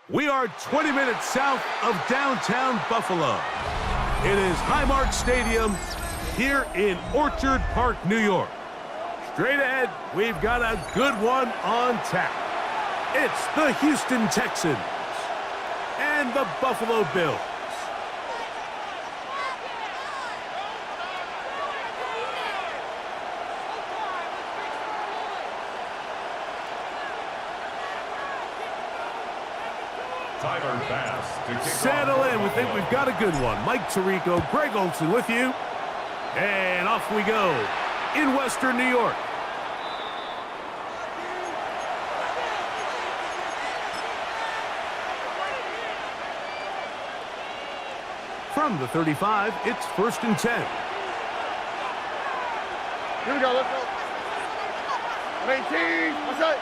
We are 20 minutes south of downtown Buffalo. It is Highmark Stadium here in Orchard Park, New York. Straight ahead, we've got a good one on tap. It's the Houston Texans and the Buffalo Bills. Settle in. We think we've got a good one. Mike Tirico, Greg Olson with you. And off we go in Western New York. From the 35, it's 1st and 10. Here we go, let's go. 18, what's that?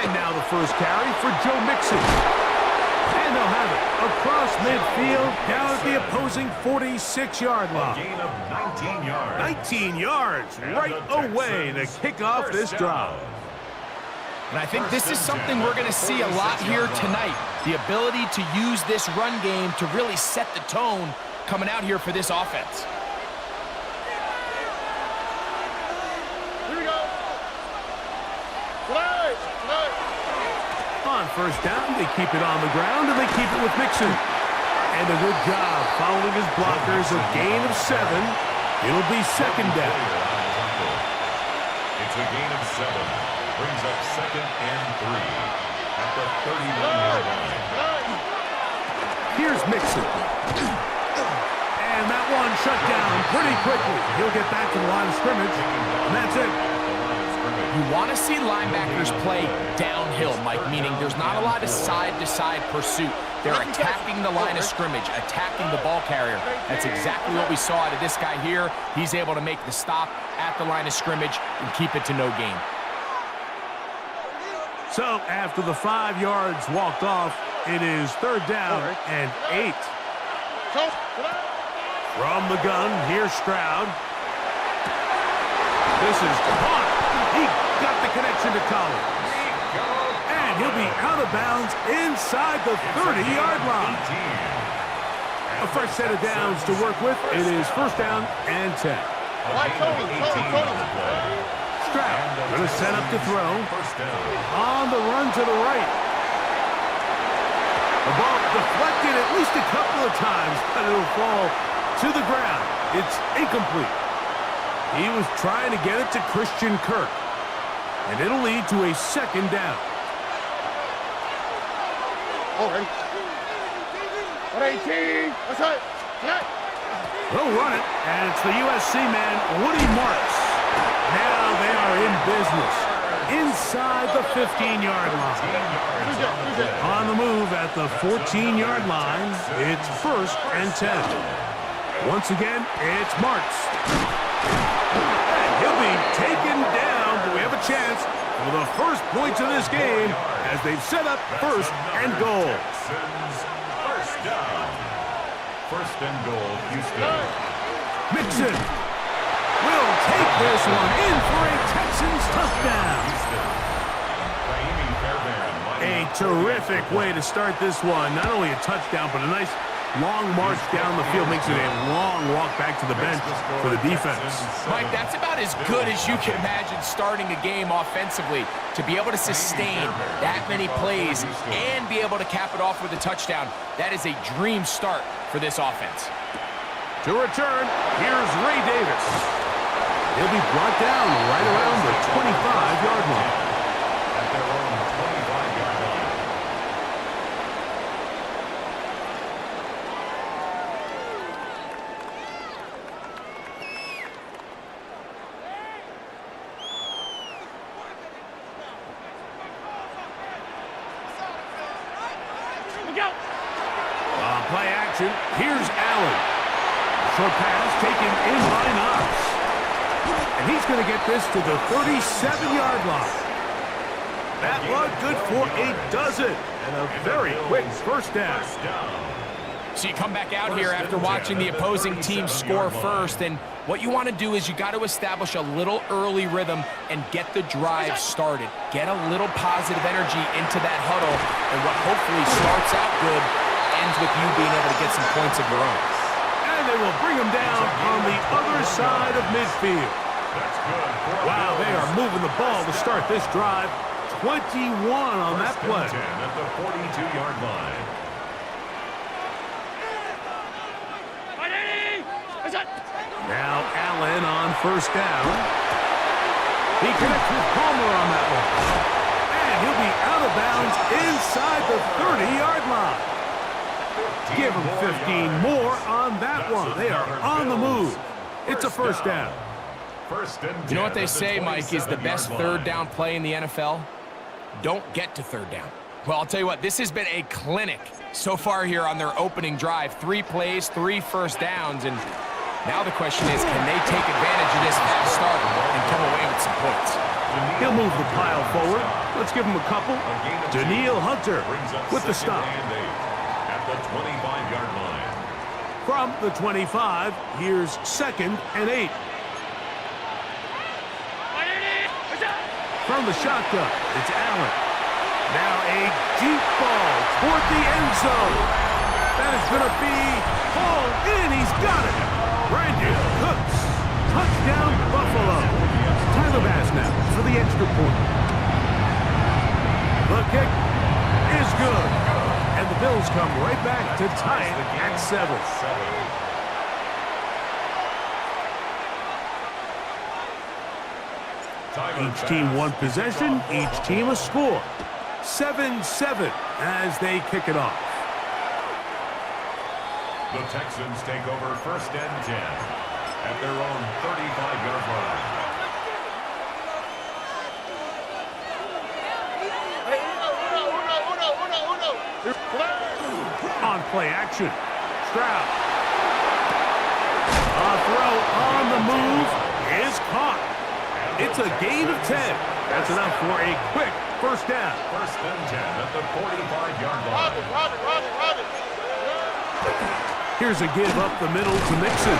And now the first carry for Joe Mixon. And they'll have it across midfield, down at the opposing 46-yard line. A gain of 19 yards. 19 yards right away to kick off this drive. And I think this is something we're going to see a lot here tonight. The ability to use this run game to really set the tone coming out here for this offense. On first down, they keep it on the ground, and they keep it with Mixon. And a good job following his blockers, a gain of 7. It'll be 2nd down. It's a gain of 7. Brings up 2nd and 3 at the 31-yard line. Here's Mixon. And that one shut down pretty quickly. He'll get back to the line of scrimmage, and that's it. You want to see linebackers play downhill, Mike, meaning there's not a lot of side-to-side pursuit. They're attacking the line of scrimmage, attacking the ball carrier. That's exactly what we saw out of this guy here. He's able to make the stop at the line of scrimmage and keep it to no gain. So after the 5 yards walked off, it is 3rd down and 8. From the gun, here's Stroud. This is caught. He got the connection to Collins. And he'll be out of bounds inside the 30-yard line. A fresh set of downs to work with. It is 1st down and 10. Stroud going to set up to throw. On the run to the right. The ball deflected at least a couple of times, but it'll fall to the ground. It's incomplete. He was trying to get it to Christian Kirk. And it'll lead to a 2nd down. All right. 118. What's that? They'll run it, and it's the USC man, Woody Marks. Now they are in business inside the 15-yard line. On the move at the 14-yard line, it's 1st and 10. Once again, it's Marks. And he'll be taken down, but we have a chance for the first points of this game as they've set up 1st and goal. First down. 1st and goal, Houston. Mixon will take this one in for a Texans touchdown. A terrific way to start this one. Not only a touchdown, but a nice long march down the field. Makes it a long walk back to the bench for the defense. Mike, that's about as good as you can imagine starting a game offensively. To be able to sustain that many plays and be able to cap it off with a touchdown, that is a dream start for this offense. To return, here's Ray Davis. He'll be brought down right around the 25-yard line. At their own 25-yard line. On play action, here's Allen. Short pass taken in by Knox. And he's going to get this to the 37-yard line. That looked good for a dozen. And a very quick 1st down. So you come back out here after watching the opposing team score first, and what you want to do is you got to establish a little early rhythm and get the drive started. Get a little positive energy into that huddle, and what hopefully starts out good ends with you being able to get some points of your own. And they will bring him down on the other side of midfield. Wow, they are moving the ball to start this drive. 21 on that play. At the 42-yard line. Now Allen on first down. He connects with Palmer on that one. And he'll be out of bounds inside the 30-yard line. Give him 15 more on that one. They are on the move. It's a first down. You know what they say, Mike, is the best third down play in the NFL? Don't get to third down. Well, I'll tell you what, this has been a clinic so far here on their opening drive. 3 plays, 3 first downs, and now the question is, can they take advantage of this fast start and come away with some points? He'll move the pile forward. Let's give him a couple. Daniil Hunter with the stop. At the 25-yard line. From the 25, here's 2nd and 8. From the shotgun, it's Allen. Now a deep ball toward the end zone. That is going to be hauled in. He's got it. Brandon Cooks. Touchdown, Buffalo. Tyler Bass now for the extra point. The kick is good. And the Bills come right back to tie it at 7. Each team one possession, each team a score. 7-7 as they kick it off. The Texans take over 1st and 10 at their own 35-yard line. On play action. Stroud. A throw on the move is caught. It's a gain of 10. That's enough for a quick first down. 1st and 10 at the 45-yard line. Here's a give up the middle to Mixon.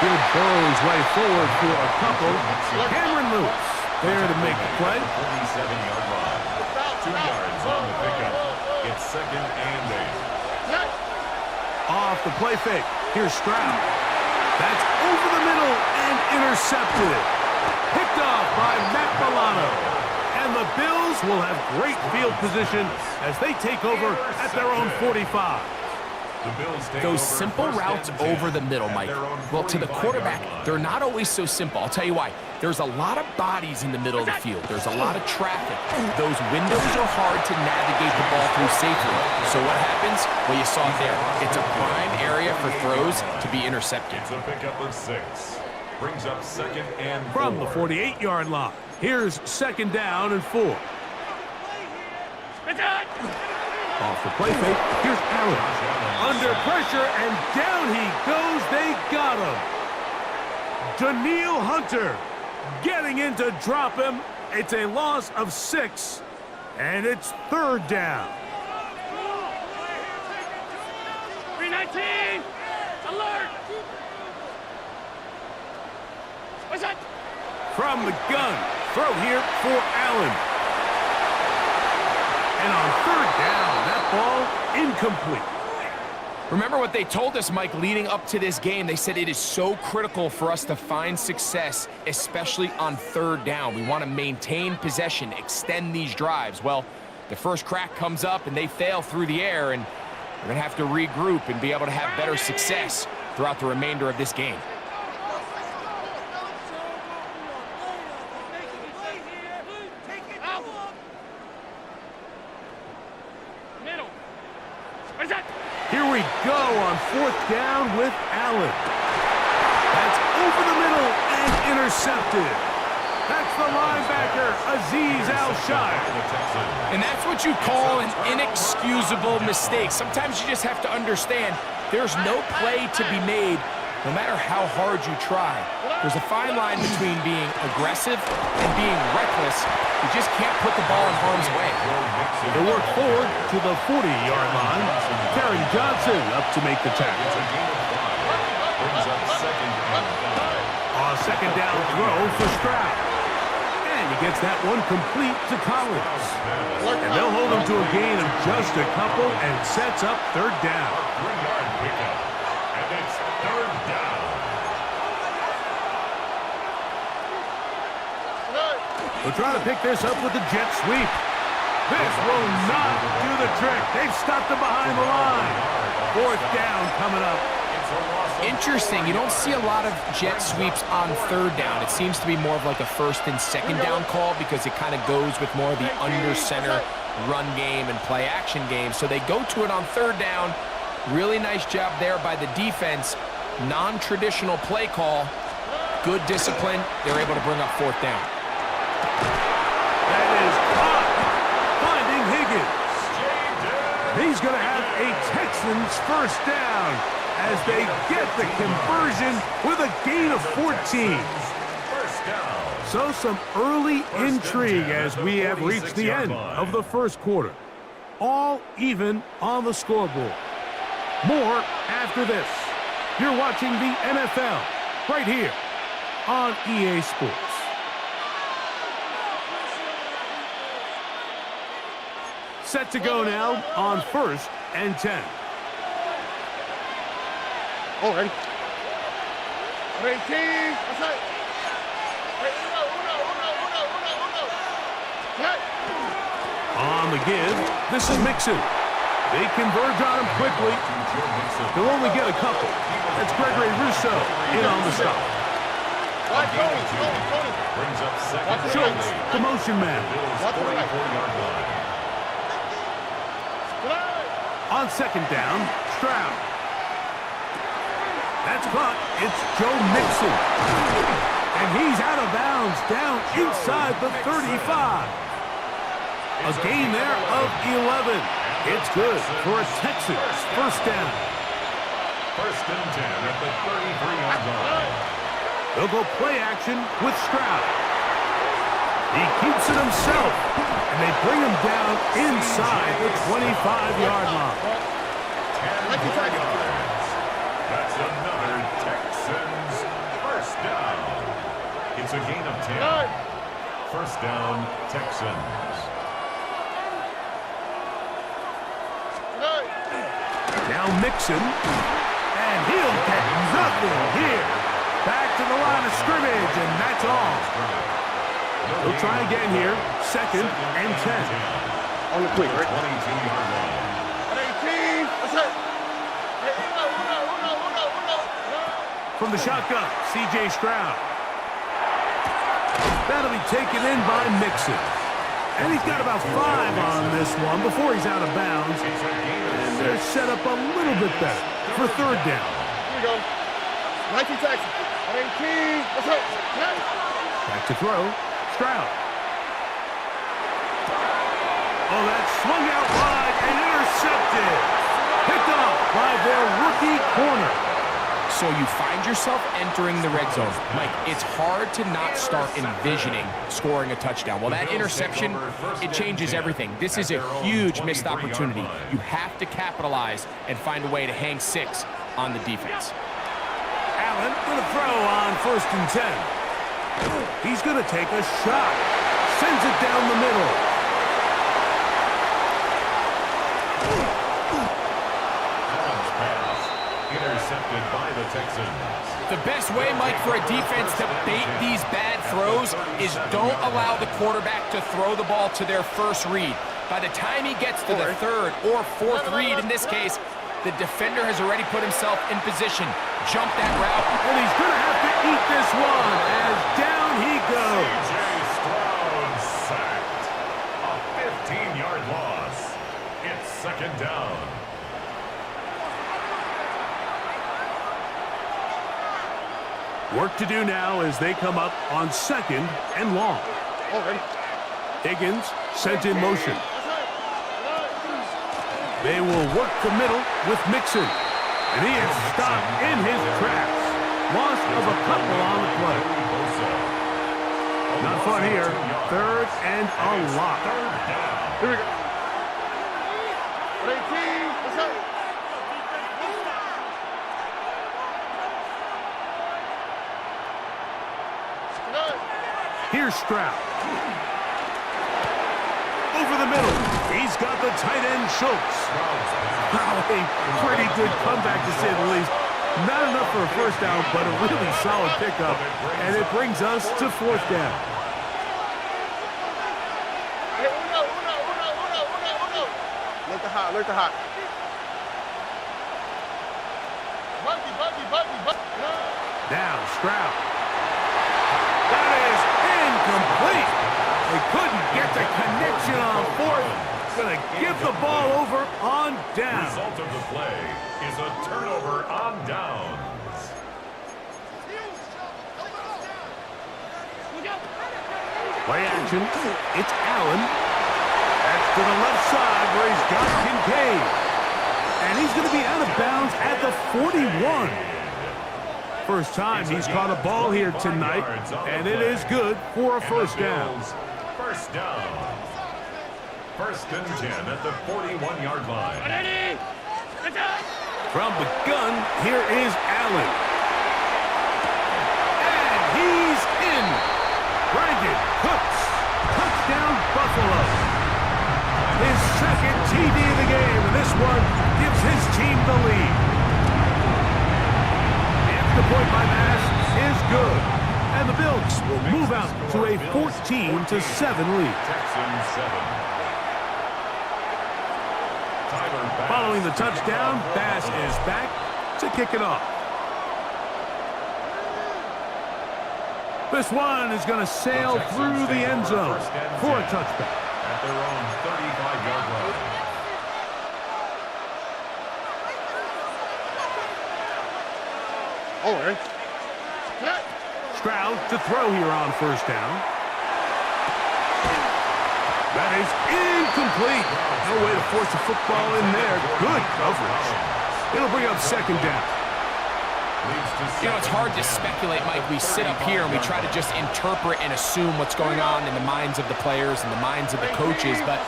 He'll burrow his way forward for a couple. Cameron Lewis there to make the play. 47-yard line. 2 yards on the pickup. It's 2nd and 8. Off the play fake. Here's Stroud. That's over the middle and intercepted. Picked off by Matt Milano. And the Bills will have great field position as they take over at their own 45. Those simple routes over the middle, Mike, well, to the quarterback, they're not always so simple. I'll tell you why. There's a lot of bodies in the middle of the field. There's a lot of traffic. Those windows are hard to navigate the ball through safely. So what happens? Well, you saw it there. It's a prime area for throws to be intercepted. It's a pickup of 6. Brings up 2nd and 4. From the 48-yard line, here's 2nd down and 4. Off the play fake, here's Allen. Under pressure, and down he goes. They got him. Daniil Hunter getting in to drop him. It's a loss of 6, and it's 3rd down. 319, alert! What's that? From the gun, throw here for Allen. And on 3rd down, that ball incomplete. Remember what they told us, Mike, leading up to this game. They said it is so critical for us to find success, especially on 3rd down. We want to maintain possession, extend these drives. Well, the first crack comes up and they fail through the air, and we're going to have to regroup and be able to have better success throughout the remainder of this game. Here we go on 4th down with Allen. That's over the middle and intercepted. That's the linebacker, Azeez Al-Shire. And that's what you call an inexcusable mistake. Sometimes you just have to understand there's no play to be made No matter how hard you try, there's a fine line between being aggressive and being reckless. You just can't put the ball in harm's way. They work forward to the 40-yard line. Terry Johnson up to make the tackle. Brings up second and 5. A second down throw for Stroud. And he gets that one complete to Collins. And they'll hold him to a gain of just a couple and sets up third down. 3-yard pickup. And it's third down. They'll try to pick this up with the jet sweep. This will not do the trick. They've stopped him behind the line. Fourth down coming up. Interesting. You don't see a lot of jet sweeps on third down. It seems to be more of like a first and second down call because it kind of goes with more of the under center run game and play action game. So they go to it on third down. Really nice job there by the defense. Non-traditional play call. Good discipline. They're able to bring up fourth down. That is caught. Finding Higgins. He's going to have a Texans first down as they get the conversion with a gain of 14. First down. So some early intrigue as we have reached the end of the first quarter. All even on the scoreboard. More after this. You're watching the NFL right here on EA Sports. Set to go now on first and 10. Oh, ready. Ready, team. That's it. On the give, this is Mixon. They converge on him quickly. They'll only get a couple. That's Gregory Rousseau in on the stop. Brings up second. Schultz, the motion man. Bills 44-yard line. On second down, Stroud. That's caught. It's Joe Mixon. And he's out of bounds down inside the 35. A gain there of 11. It's good for a Texans first down. First and 10 at the 33-yard line. They'll go play action with Stroud. He keeps it himself, and they bring him down inside the 25-yard line. 10 yards. That's another Texans first down. It's a gain of 10. First down, Texans. Now Mixon, and he'll get nothing here. Back to the line of scrimmage, and that's all. They'll try again here, second and 10. On the quick, right? 22-yard line. From the shotgun, C.J. Stroud. That'll be taken in by Mixon. And he's got about 5 on this one before he's out of bounds. And they're set up a little bit better for third down. Here we go. 19 Texans. 19. Let's go. Back to throw, Stroud. Oh, that's swung out wide and intercepted. Picked off by their rookie corner. So you find yourself entering the red zone. Mike, it's hard to not start envisioning scoring a touchdown. Well, that interception, it changes everything. This is a huge missed opportunity. You have to capitalize and find a way to hang 6 on the defense. Allen with a throw on first and 10. He's going to take a shot. Sends it down the middle. Intercepted by the Texans. The best way, Mike, for a defense to bait these bad throws is don't allow the quarterback to throw the ball to their first read. By the time he gets to the third or fourth read, in this case, the defender has already put himself in position. Jump that route. And he's going to have to eat this one as down he goes. C.J. Stroud sacked. A 15-yard loss. It's second down. Work to do now as they come up on second and long. Higgins sent in motion. They will work the middle with Mixon. And he is stopped in his tracks. Loss of a couple on the play. Not fun here. Third and a lot. Here we go. 18. What's up? Here's Stroud. Over the middle. He's got the tight end, Schultz. Wow, a pretty good comeback to say the least. Not enough for a first down, but a really solid pickup. And it brings us to fourth down. Hey, uno. Alert the hot. Buggy. Now, Stroud. That is incomplete. They couldn't get the connection on fourth. Going to give the ball over on down. Result of the play is a turnover on downs. Play action. It's Allen. That's to the left side where he's got Kincaid. And he's going to be out of bounds at the 41. First time he's caught a ball here tonight, and it is good for a first down. First down. First and 10 at the 41-yard line. From the gun, here is Allen. And he's in. Brandon Cooks. Touchdown, Buffalo. His second TD of the game, and this one gives his team the lead. The point by Nash is good. And the Bills will move out to a 14-7 lead. Texans 7. Following the touchdown, Bass is back to kick it off. This one is going to sail through the end zone for a touchback. At their own 35-yard line. All right. Stroud to throw here on first down. That is incomplete. No way to force a football in there. Good coverage. It'll bring up second down. You know, it's hard to speculate, Mike. We sit up here and we try to just interpret and assume what's going on in the minds of the players and the minds of the coaches, but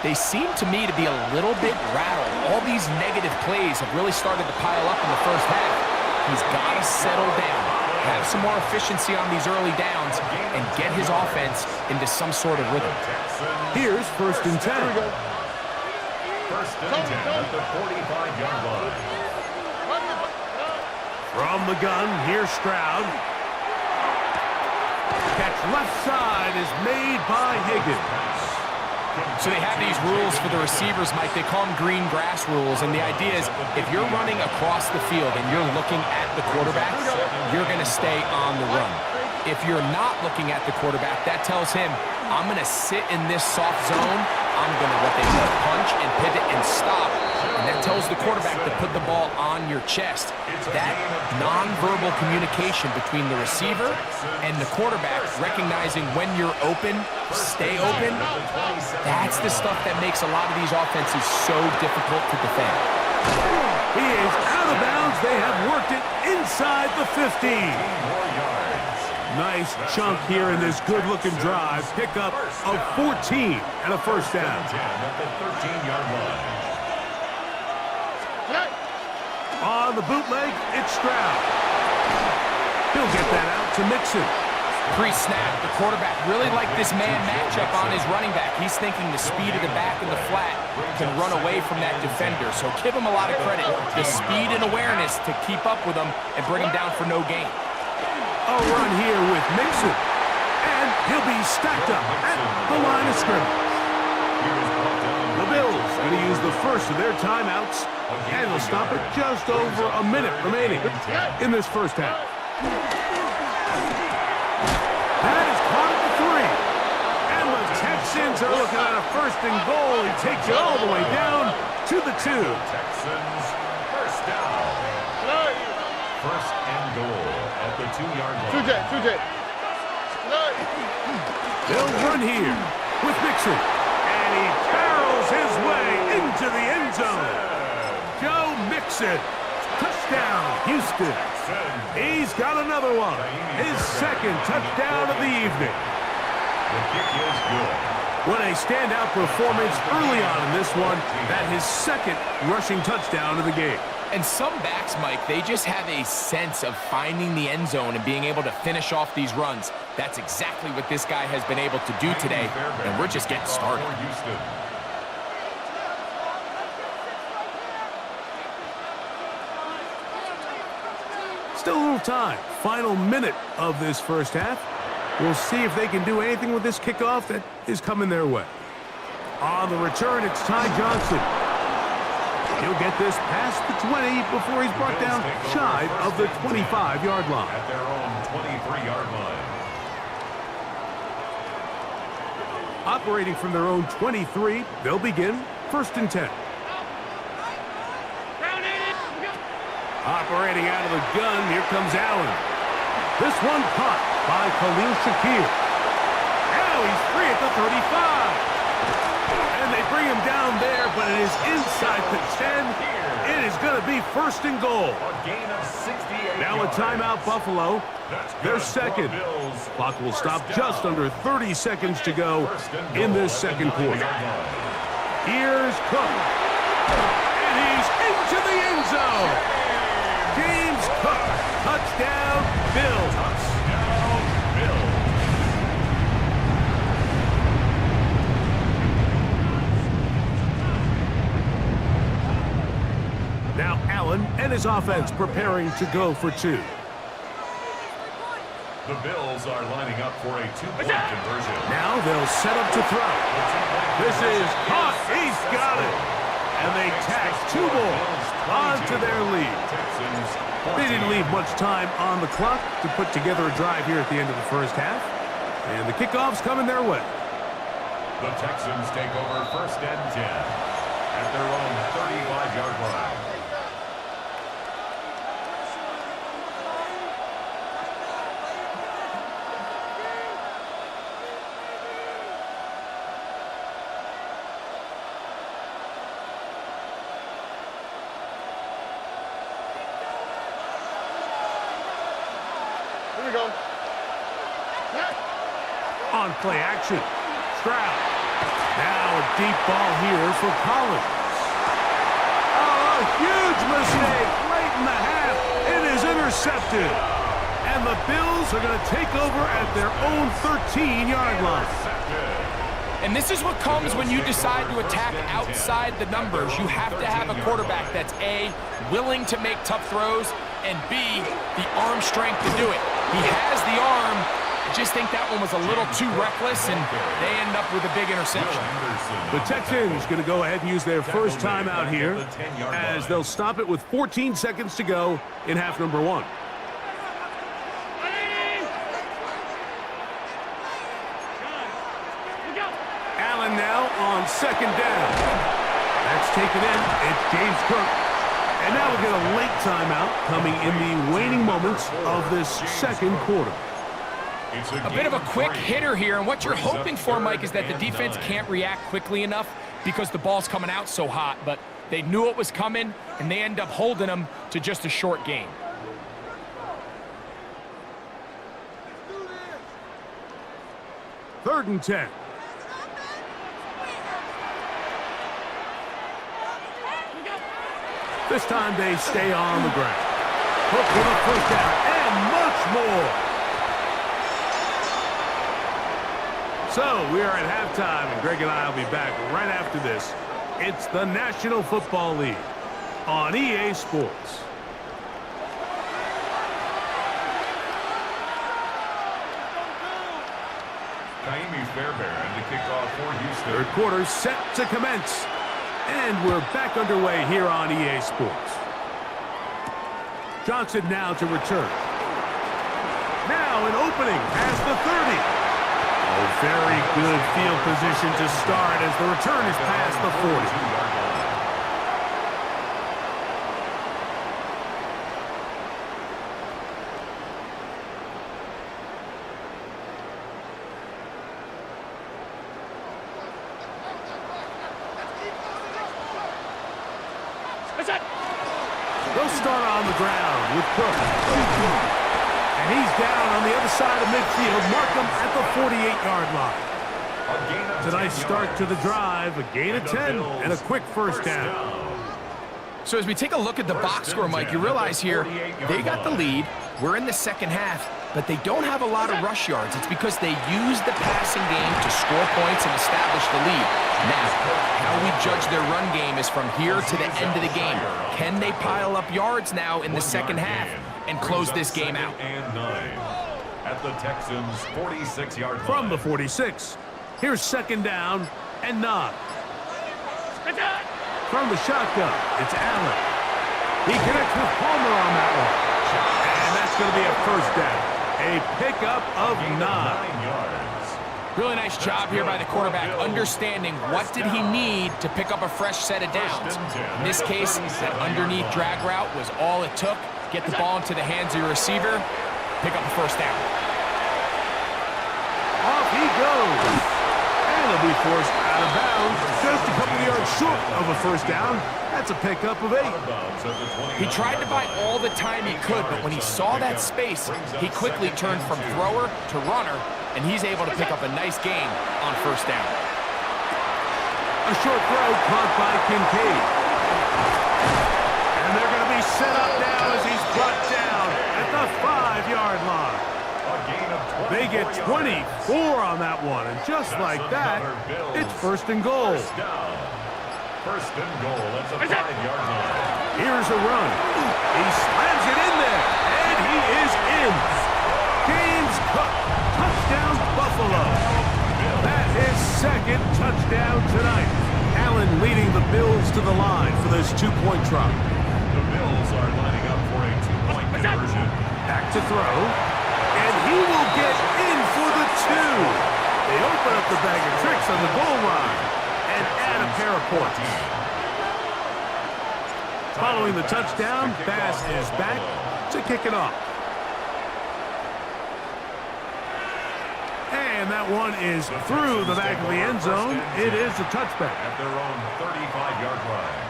they seem to me to be a little bit rattled. All these negative plays have really started to pile up in the first half. He's got to settle down, have some more efficiency on these early downs, and get his offense into some sort of rhythm. Here's first and 10. First and 10 at the 45-yard line. From the gun, here's Stroud. Catch left side is made by Higgins. So they have these rules for the receivers, Mike. They call them green grass rules, and the idea is if you're running across the field and you're looking at the quarterback, you're going to stay on the run. If you're not looking at the quarterback, that tells him, I'm going to sit in this soft zone. I'm going to, what they call, punch and pivot and stop. And that tells the quarterback to put the ball on your chest. That nonverbal communication between the receiver and the quarterback, recognizing when you're open, stay open, that's the stuff that makes a lot of these offenses so difficult to defend. He is out of bounds. They have worked it inside the 15. Nice chunk here in this good-looking drive. Pickup of 14 and a first down. At the 13-yard line. On the bootleg, it's Stroud. He'll get that out to Mixon. Pre-snap, the quarterback really liked this man matchup on his running back. He's thinking the speed of the back in the flat can run away from that defender. So give him a lot of credit. The speed and awareness to keep up with him and bring him down for no gain. A run here with Mixon. And he'll be stacked up at the line of scrimmage. The Bills going to use the first of their timeouts. And they'll stop it just over a minute remaining in this first half. That is caught at the 3. And the Texans are looking at a first and goal. He takes it all the way down to the 2. Texans first down. First and goal at the 2-yard line. They'll run here with Mixon. And he barrels his way into the end zone. Joe Mixon Touchdown, Houston. He's got another one. His second touchdown of the evening. The kick is good. What a standout performance early on in this one. That his second rushing touchdown of the game. And some backs, Mike, they just have a sense of finding the end zone and being able to finish off these runs. That's exactly what this guy has been able to do today, and we're just getting started. Still a little time. Final minute of this first half. We'll see if they can do anything with this kickoff that is coming their way. On the return, it's Ty Johnson. He'll get this past the 20 before he's brought down shy of the 25-yard line. At their own 23-yard line. Operating from their own 23, they'll begin 1st and 10. Operating out of the gun, here comes Allen. This one caught by Khalil Shakir. Now he's free at the 35. And they bring him down there, but it is inside the 10. It is going to be 1st and goal. A gain of 68 Now a timeout, Buffalo. Their second. Clock will stop just under 30 seconds to go in this second quarter. Here's Cook. And he's into the end zone. James Cook. Touchdown, Bills. Touchdown, Bills. Now Allen and his offense preparing to go for 2. The Bills are lining up for a 2-point conversion. Now they'll set up to throw. This is caught. He's got it. And they tack 2 balls onto their lead. They didn't leave much time on the clock to put together a drive here at the end of the first half. And the kickoff's coming their way. The Texans take over 1st and 10 at their own 35-yard line. Here we go. On play action. Stroud. Now a deep ball here for Collins. Oh, a huge mistake late in the half. It is intercepted. And the Bills are going to take over at their own 13-yard line. And this is what comes when you decide to attack outside the numbers. You have to have a quarterback that's A, willing to make tough throws, and B, the arm strength to do it. He has the arm. I just think that one was a little too reckless, and they end up with a big interception. The Texans going to go ahead and use their first timeout here as they'll stop it with 14 seconds to go in half number 1. Allen now on 2nd down. That's taken in. It's James Cook. And now we get a late timeout coming in the waning moments of this second quarter. A bit of a quick hitter here, and what you're hoping for, Mike, is that the defense can't react quickly enough because the ball's coming out so hot, but they knew it was coming, and they end up holding them to just a short gain. Third and 10. This time they stay on the ground. Hook with a first down and much more. So we are at halftime, and Greg and I will be back right after this. It's the National Football League on EA Sports. Fairbairn to kick off for Houston. Third quarter set to commence. And we're back underway here on EA Sports. Johnson now to return. Now an opening past the 30. Oh, very good field position to start as the return is past the 40. They'll start on the ground with Cook. And he's down on the other side of midfield. Mark him at the 48-yard line. It's a nice start to the drive. A gain of 10 and a quick first down. So as we take a look at the box score, Mike, you realize here they got the lead. We're in the second half, but they don't have a lot of rush yards. It's because they use the passing game to score points and establish the lead. Now, how we judge their run game is from here to the end of the game. Can they pile up yards now in the second half and close this game out? At the Texans' 46-yard line. From the 46, here's second down and 9. From the shotgun, it's Allen. He connects with Palmer on that one. And that's going to be a first down. A pickup of 9. Really nice job here by the quarterback, understanding what did he need to pick up a fresh set of downs. In this case, that underneath drag route was all it took. Get the ball into the hands of your receiver, pick up a first down. Off he goes. And he'll be forced out of bounds. Just a couple of yards short of a first down. That's a pickup of 8. He tried to buy all the time he could, but when he saw that space, he quickly turned from thrower to runner, and he's able to pick up a nice gain on first down. A short throw caught by Kincaid. And they're going to be set up now as he's brought down at the 5-yard line. They get 24 on that one, and just like that, it's first and goal. First and goal, that's a 5-yard line. Here's a run. He slams it in there, and he is in. James Cook, touchdown Buffalo. That is second touchdown tonight. Allen leading the Bills to the line for this 2-point try. The Bills are lining up for a 2-point conversion. Back to throw, and he will get in for the 2. They open up the bag of tricks on the goal line and add a pair of points. Following the touchdown, Bass is back to kick it off. And that one is through the back of the end zone. It is a touchback. At their own 35-yard line.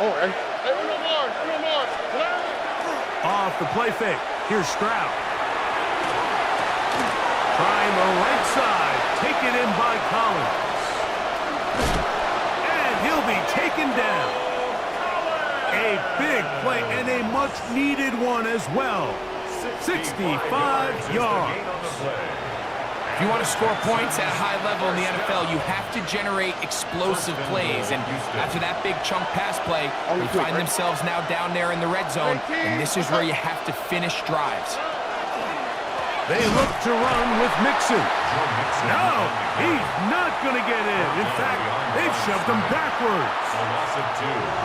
Oh, hey, Uno Mars. Off the play fake. Here's Stroud. Trying the right side. Taken in by Collins. And he'll be taken down. A big play and a much-needed one as well. 65 yards. If you want to score points at a high level in the NFL, you have to generate explosive plays. And after that big chunk pass play, they find themselves now down there in the red zone. And this is where you have to finish drives. They look to run with Mixon. No, he's not going to get in. In fact, they've shoved him backwards.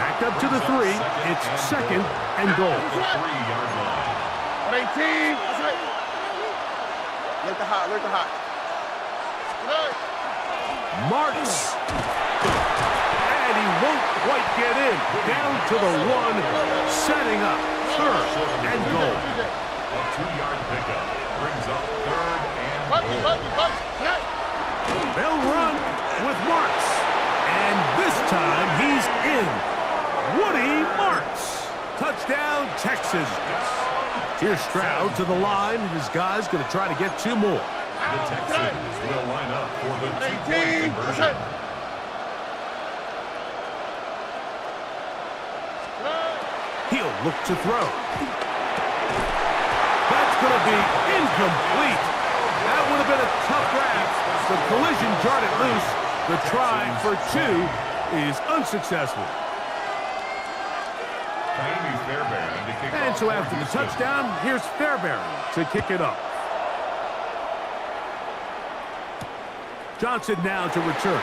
Backed up to the 3. It's second and goal. 3-yard line. 18. Look the hot. Marks. And he won't quite get in. Down to the 1, setting up third and goal. A 2-yard pickup brings up third and goal. They'll run with Marks. And this time he's in. Woody Marks. Touchdown, Texans. Here's Stroud to the line, and his guy's going to try to get 2 more. The Texans will line up for the 2-point conversion. He'll look to throw. That's going to be incomplete. That would have been a tough grab. The collision jarred it loose. The try for 2 is unsuccessful. And so after the touchdown, here's Fairbairn to kick it up. Johnson now to return.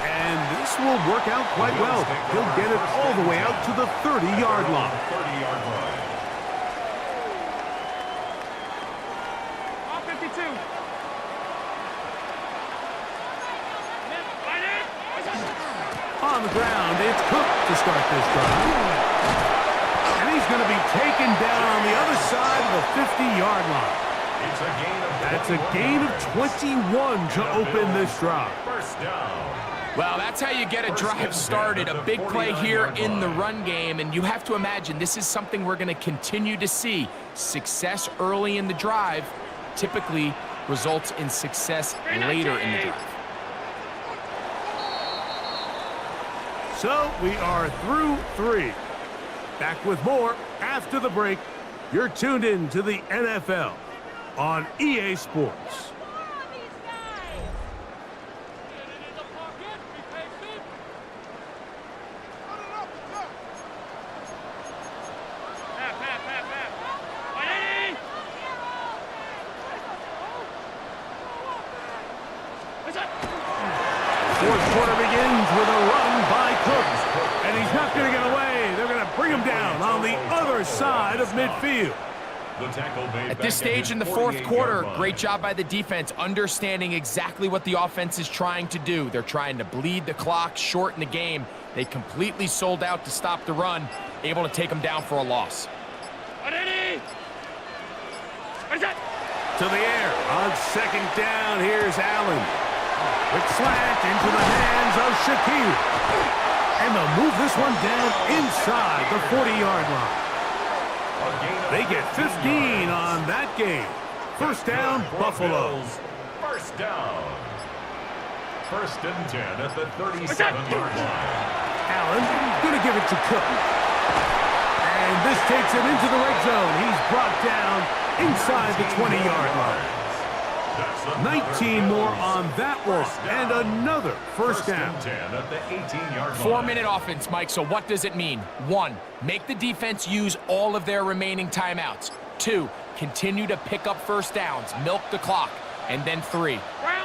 And this will work out quite well. He'll get it all the way out to the 30-yard line. All 52. On the ground, it's Cook to start this drive. And he's going to be taken down on the other side of the 50-yard line. It's a gain of That's a gain of 21 to open this drive. First down. Well, that's how you get a drive started. A big play here in the run game, and you have to imagine this is something we're going to continue to see. Success early in the drive typically results in success later in the drive. So we are through 3. Back with more after the break. You're tuned in to the NFL on EA Sports. Fourth quarter begins with a run by Cook, and he's not going to get away. They're going to bring him down on the other side of midfield. At this stage in the fourth quarter, great job by the defense, understanding exactly what the offense is trying to do. They're trying to bleed the clock, shorten the game. They completely sold out to stop the run, able to take them down for a loss. To the air on second down. Here's Allen. Quick slant into the hands of Shaquille. And they'll move this one down inside the 40-yard line. They get 15 on that game. First down, Buffalo. First down. First and 10 at the 37-yard line. Allen going to give it to Cook. And this takes him into the red zone. He's brought down inside the 20-yard line. 19 more on that one, and another first down. 10 at the 18-yard line. 4-minute offense, Mike, so what does it mean? 1, make the defense use all of their remaining timeouts. 2, continue to pick up first downs, milk the clock. And then 3,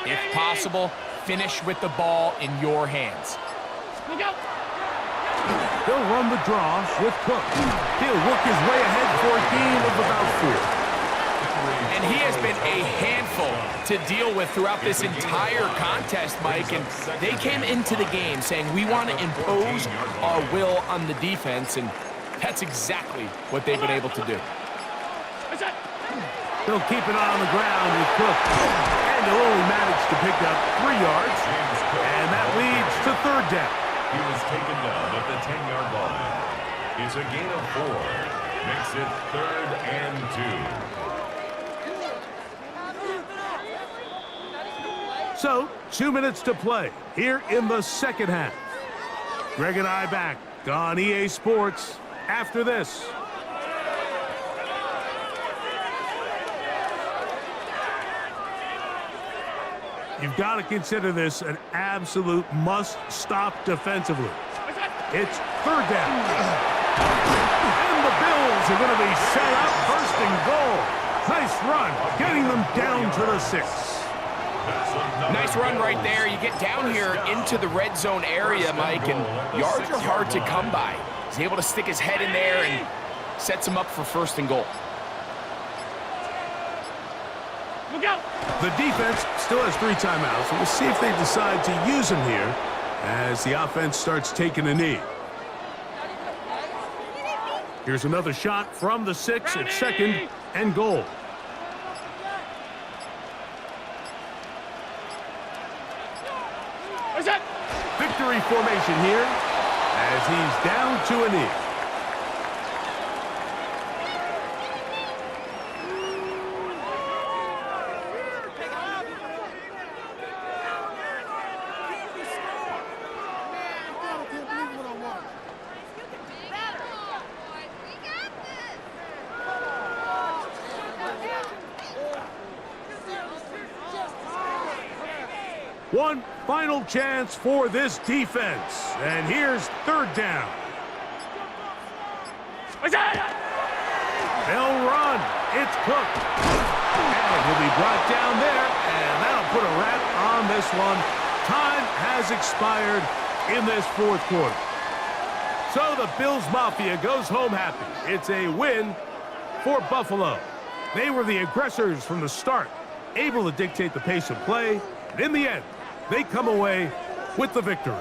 if possible, finish with the ball in your hands. They'll run the draw with Cook. He'll work his way ahead for a gain of about 4. And he has been a handful to deal with throughout this entire contest, Mike. And they came into the game saying, we want to impose our will on the defense, and that's exactly what they've been able to do. They'll keep it on the ground with Cook. And they'll only manage to pick up 3 yards. And that leads to third down. He was taken down at the 10-yard line. It's a gain of 4. Makes it 3rd and 2. So, 2 minutes to play here in the second half. Greg and I back on EA Sports after this. You've got to consider this an absolute must-stop defensively. It's third down. And the Bills are going to be set up first and goal. Nice run, getting them down to the 6. Nice run right there. You get down here into the red zone area, Mike, and yards are hard to come by. He's able to stick his head in there and sets him up for first and goal. The defense still has 3 timeouts. We'll see if they decide to use them here as the offense starts taking a knee. Here's another shot from the 6 at second and goal. Victory formation here as he's down to a knee. One final chance for this defense. And here's third down. They'll run. It's Cook. And he'll be brought down there. And that'll put a wrap on this one. Time has expired in this fourth quarter. So the Bills Mafia goes home happy. It's a win for Buffalo. They were the aggressors from the start, able to dictate the pace of play. And in the end, they come away with the victory.